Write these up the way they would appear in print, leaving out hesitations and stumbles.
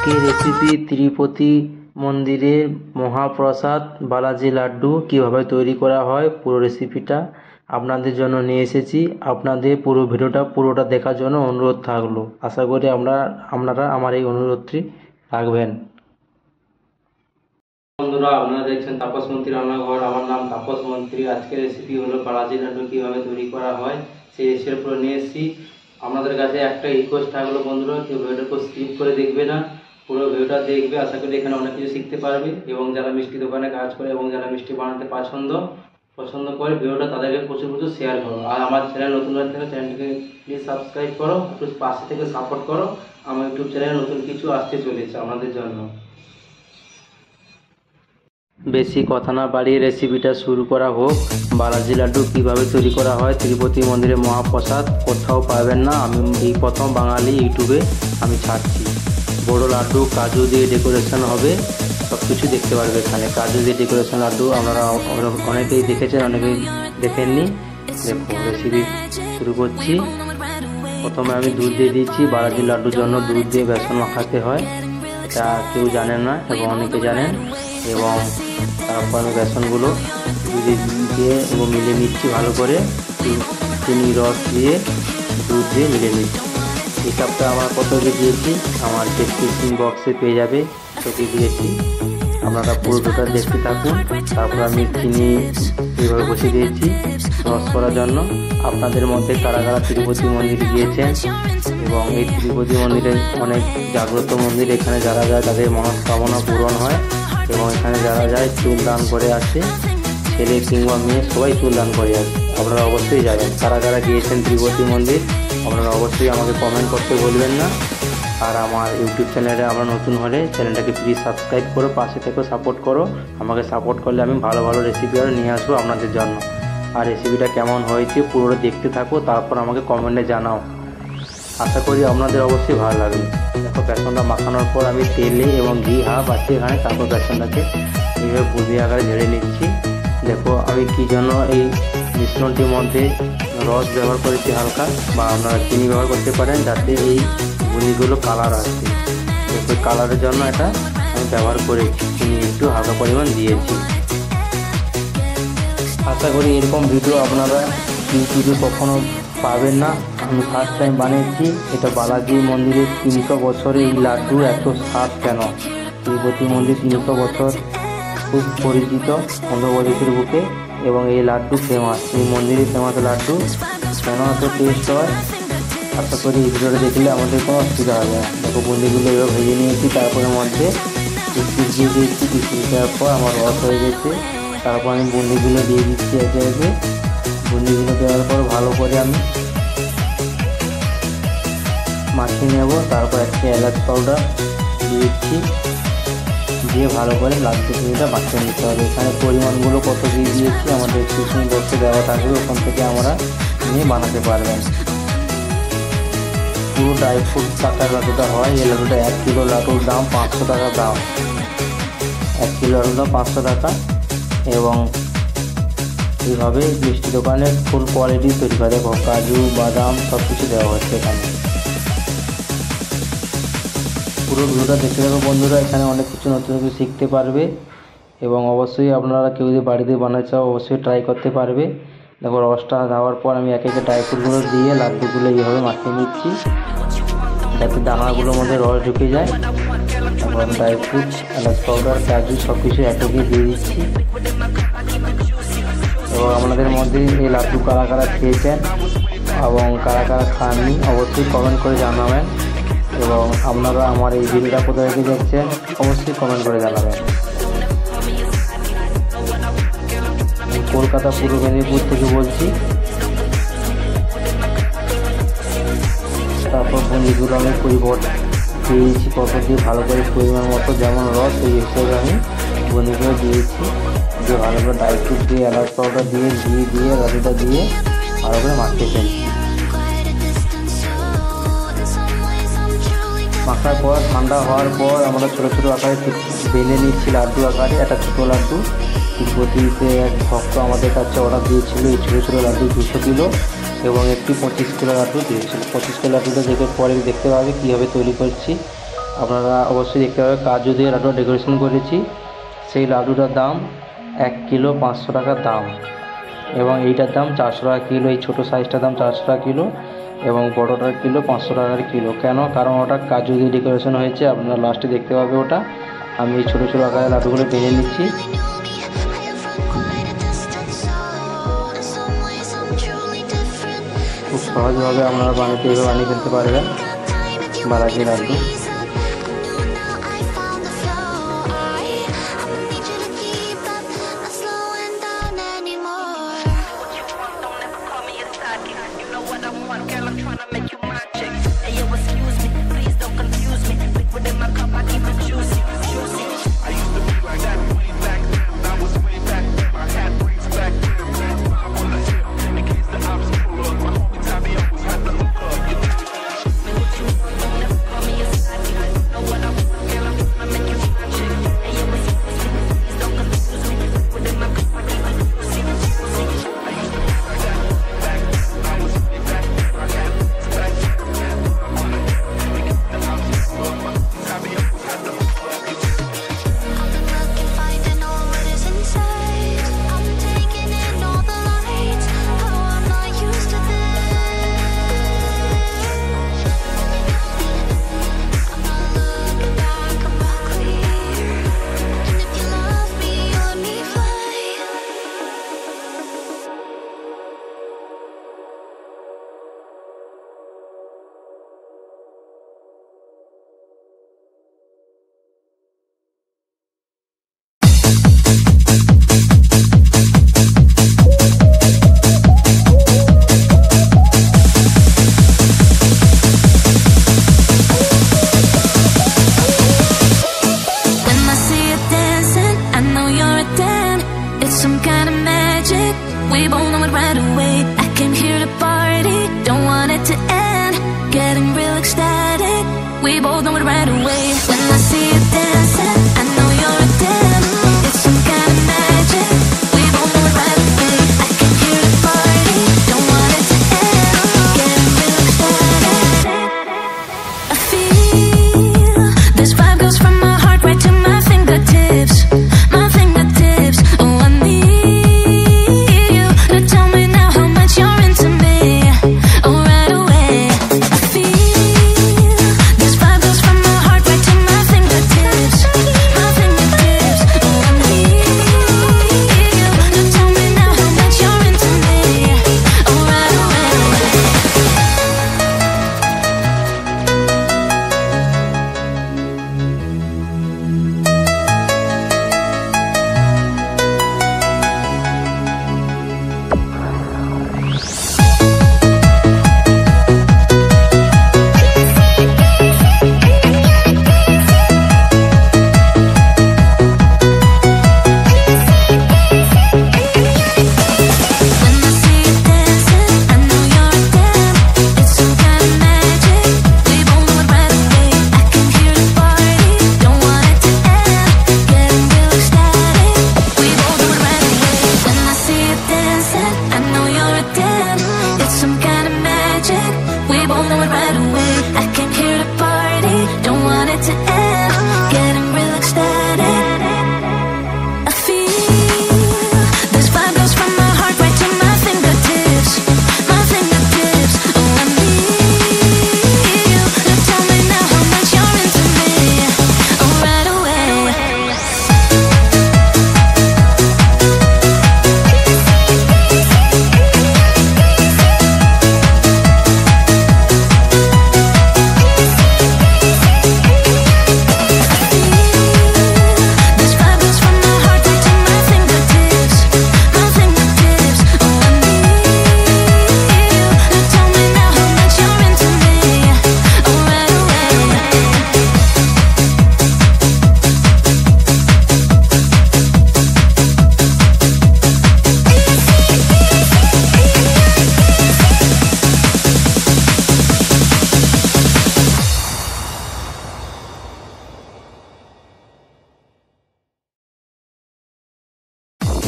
আজকের রেসিপি তিরুপতি মন্দিরের মহাপ্রসাদ বালাজি লাড্ডু কিভাবে তৈরি করা হয় পুরো রেসিপিটা আপনাদের জন্য নিয়ে এসেছি। আপনাদের পুরো ভিডিওটা পুরোটা দেখার জন্য অনুরোধ থাকলো। আশা করি আপনারা আমার এই অনুরোধটি রাখবেন। বন্ধুরা, আপনারা দেখছেন তাপস মন্ত্রী রান্নাঘর। আমার নাম তাপস মন্ত্রী। আজকের রেসিপি হলো বালাজি লাড্ডু কিভাবে তৈরি করা হয় সেই রেসিপির উপর নিয়ে এসেছি। আপনাদের কাছে একটা রিকোয়েস্ট থাকলো বন্ধুরা, কেউ ভিডিওটা স্কিপ করে দেখবে না, পুরো ভিডিওটা দেখবে। আশা করি এখানে অনেক কিছু শিখতে পারবে এবং যারা মিষ্টি দোকানে কাজ করে এবং যারা মিষ্টি বানাতে পছন্দ করে ভিডিওটা তাদেরকে প্রচুর শেয়ার করো। আর আমার চ্যানেল নতুন হয়ে থাকলে চ্যানেলটিকে প্লিজ সাবস্ক্রাইব করো, একটু পাশে থেকে সাপোর্ট করো। আমার ইউটিউব চ্যানেলে নতুন কিছু আসতে চলেছে আপনাদের জন্য। বেশি কথা না বাড়িয়ে রেসিপিটা শুরু করা হোক। বালাজি লাড্ডু কীভাবে তৈরি করা হয় তিরুপতি মন্দিরের মহাপ্রসাদ কোথাও পাবেন না, আমি এই প্রথম বাঙালি ইউটিউবে আমি ছাড়ছি। বড় লাড্ডু কাজু দিয়ে ডেকোরেশন হবে, সব কিছু দেখতে পারবে এখানে। কাজু দিয়ে ডেকোরেশন লাড্ডু আপনারা অনেকেই দেখেছেন, অনেকেই দেখেননি। দেখো রেসিপি শুরু করছি। প্রথমে আমি দুধ দিয়ে দিচ্ছি। বালাজি লাড্ডুর জন্য দুধ দিয়ে বেসন মাখাতে হয়, এটা কেউ জানেন না এবং অনেকে জানেন। এবং তারপর আমি বেসনগুলো দুধে দিয়ে এবং মিলে নিচ্ছি ভালো করে। চিনি রস দিয়ে দুধ দিয়ে মিলে নিচ্ছি। হিসাবটা আমার কত দিয়েছি আমার ডেসক্রিপশন বক্সে পেয়ে যাবে, তোকে দিয়েছি। আপনারা পুরোটা দেখতে থাকুন। তারপর আমি চিনি এইভাবে বসে দিয়েছি রস করার জন্য। আপনাদের মধ্যে কারা কারা তিরুপতি মন্দিরে গিয়েছেন এবং এই তিরুপতি মন্দিরে অনেক জাগ্রত মন্দির, এখানে যারা যায় তাদের মনস্কামনা পূরণ হয় এবং এখানে যারা যায় চুল দান করে আসে, ছেলে কিংবা মেয়ে সবাই চুল দান করে আসে। আপনারা অবশ্যই যাবেন। কারা কারা গিয়েছেন তিরুপতি মন্দির আপনারা অবশ্যই আমাকে কমেন্ট করতে বলবেন না। আর আমার ইউটিউব চ্যানেলে আমরা নতুন হলে চ্যানেলটাকে প্লিজ সাবস্ক্রাইব করো, পাশে থেকে সাপোর্ট করো। আমাকে সাপোর্ট করলে আমি ভালো ভালো রেসিপি আরও নিয়ে আসবো আপনাদের জন্য। আর রেসিপিটা কেমন হয়েছে পুরোটা দেখতে থাকো, তারপর আমাকে কমেন্টে জানাও। আশা করি আপনাদের অবশ্যই ভালো লাগবে। দেখো বেসনটা মাখানোর পর আমি তেলে এবং ঘি হাফ আছে এখানে, তারপর বেসনটাকে এইভাবে বুঁদি আকারে ঝেড়ে নিচ্ছি। দেখো আমি কী জন্য এই মিশ্রণটির মধ্যে রস ব্যবহার করেছি হালকা, বা আপনারা চিনি ব্যবহার করতে পারেন, যাতে এই বুঁদিগুলো কালার আসে। দেখো কালারের জন্য এটা আমি ব্যবহার করেছি, চিনি একটু হালকা পরিমাণ দিয়েছি। আশা করি এরকম ভিডিও আপনারা ইউটিউবে কখনো পাবেন না। আমি ফার্স্ট টাইম বানিয়েছি। এটা বালাজি মন্দিরের 300 বছরে এই লাড্ডু এত স্বাদ কেন। তিরুপতি মন্দির 300 বছর খুব পরিচিত অন্ধ্রপ্রদেশের বুকে এবং এই লাড্ডু ফেমাস। এই মন্দিরের ফেমাস লাড্ডু কেন এত টেস্ট হয়, আশা করি এই ভিডিওটা দেখলে আমাদের কোনো অসুবিধা হবে না। দেখো বুন্দিগুলো এবার ভেজে নিয়েছি, তারপরে মধ্যে কিশমিশ দিয়ে দিয়েছি। কিশমিশ দেওয়ার পর আমার রস হয়ে গেছে। তারপর আমি বুন্দিগুলো দিয়ে দিচ্ছি একে একে। বুন্দিগুলো দেওয়ার পর ভালো করে আমি মাখিয়ে নেব। তারপর একটা এলাচ পাউডার দিচ্ছি, দিয়ে ভালো করে লাড্ডু চিনিটা মাখিয়ে নিতে হবে। এখানে পরিমাণগুলো কত দিয়ে দিয়েছি আমাদের ডিসক্রিপশন বক্সে দেওয়া থাকবে, ওখান থেকে আমরা নিয়ে বানাতে পারবেন। পুরো ড্রাই ফ্রুট টাকার লাড্ডুটা হয়। এই লাড্ডুটা 1 কিলো লাড্ডুর দাম 500 টাকা দাম। 1 কিলো লাড্ডুর দাম 500 টাকা। এবং এইভাবে মিষ্টি দোকানে ফুল কোয়ালিটি তৈরি করে। দেখো কাজু বাদাম সব কিছু দেওয়া হচ্ছে এখানে। পুরো ভিডিওটা দেখতে থাকো বন্ধুরা, এখানে অনেক কিছু নতুন কিছু শিখতে পারবে এবং অবশ্যই আপনারা কেউ যদি বাড়িতে বানাতে চাও অবশ্যই ট্রাই করতে পারবে। দেখো রসটা দেওয়ার পর আমি একে একে ড্রাই ফ্রুটগুলো দিয়ে লাড্ডুগুলো এইভাবে মাখিয়ে নিচ্ছি, যাতে দানাগুলোর মধ্যে রস ঢুকে যায়। তারপর ড্রাই ফ্রুট, এলাচ পাউডার, কাজু সব কিছু একে দিয়ে দিচ্ছি। এবং আপনাদের মধ্যে এই লাড্ডু কারা কারা খেয়েছেন এবং কারা কারা খাননি অবশ্যই কমেন্ট করে জানাবেন। এবং আপনারা আমার এই ভিডিওটা কোথায় রেখে যাচ্ছেন অবশ্যই কমেন্ট করে জানাবেন। কলকাতা পূর্ব মেদিনীপুর থেকে বলছি। তারপর বুন্দিগুলো আমি দিয়েছি কত দিয়ে ভালো করে পরিমাণ মতো যেমন রস সেই হিসেবে আমি বুন্দিগুলো দিয়েছি। দিয়ে ভালো করে ড্রাই ফ্রুট দিয়ে এলাচ পাউডার দিয়ে ঘি দিয়ে লাড্ডুটা দিয়ে ভালো করে মাখিয়ে ফেলছি। মাখার পর ঠান্ডা হওয়ার পর আমরা ছোটো ছোটো আকারে বেলে নিচ্ছি লাড্ডু আকারে। একটা ছোটো লাড্ডু তিরুপতিতে এক ভক্ত আমাদের কাছে অর্ডার দিয়েছিল এই ছোটো ছোটো লাড্ডু 200 কিলো এবং একটি 25 কিলো লাড্ডু দিয়েছিল। 25 কিলো লাড্ডুটা দেখে পরে দেখতে পাবে কীভাবে তৈরি করছি। আপনারা অবশ্যই দেখতে পাবেন কাজু দিয়ে লাড্ডু ডেকোরেশন করেছি। সেই লাড্ডুটার দাম 1 কিলো 500 টাকা দাম, এবং এইটার দাম 400 টাকা কিলো। এই ছোটো সাইজটার দাম 400 টাকা কিলো এবং বড়োটার কিলো 500 টাকার কিলো। কেন? কারণ ওটা কাজু দিয়ে ডেকোরেশন হয়েছে, আপনারা লাস্টে দেখতে পাবে ওটা। আমি এই ছোটো ছোটো আকারে লাড্ডুগুলো ভেজে নিচ্ছি। খুব সহজভাবে আপনারা এইভাবে বানিয়ে ফেলতে পারবেন বালাজি লাড্ডু।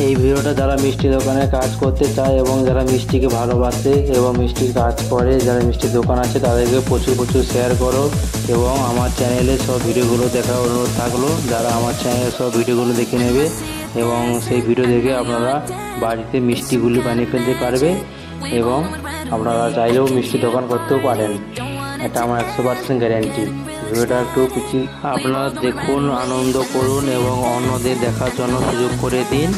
এই ভিডিওটা যারা মিষ্টি দোকানে কাজ করতে চায় এবং যারা মিষ্টিকে ভালোবাসে এবং মিষ্টির কাজ করে, যারা মিষ্টির দোকান আছে তাদেরকে প্রচুর শেয়ার করো এবং আমার চ্যানেলে সব ভিডিওগুলো দেখার অনুরোধ থাকলো। যারা আমার চ্যানেলে সব ভিডিওগুলো দেখে নেবে এবং সেই ভিডিও দেখে আপনারা বাড়িতে মিষ্টিগুলি বানিয়ে ফেলতে পারবে এবং আপনারা চাইলেও মিষ্টি দোকান করতেও পারেন। এটা আমার 100% গ্যারেন্টি। ভিডিওটা একটু কিছু আপনারা দেখুন, আনন্দ করুন এবং অন্যদের দেখার জন্য সুযোগ করে দিন,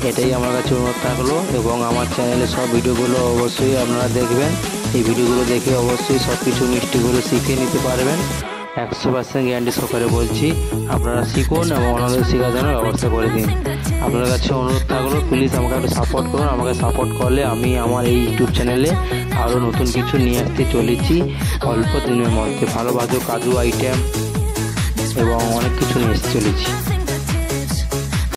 এটাই আমার কাছে অনুরোধ থাকলো। এবং আমার চ্যানেলে সব ভিডিওগুলো অবশ্যই আপনারা দেখবেন। এই ভিডিওগুলো দেখে অবশ্যই সব কিছু মিষ্টিগুলো শিখে নিতে পারবেন। 100% গ্যারান্টি সহকারে বলছি, আপনারা শিখুন এবং অন্যদের শেখার জন্য ব্যবস্থা করে দিন। আপনার কাছে অনুরোধ থাকলো, প্লিজ আমাকে একটু সাপোর্ট করুন। আমাকে সাপোর্ট করলে আমি আমার এই ইউটিউব চ্যানেলে আরও নতুন কিছু নিয়ে আসতে চলেছি অল্প দিনের মধ্যে। ভালো কাজু আইটেম এবং অনেক কিছু নিয়ে আসতে চলেছি।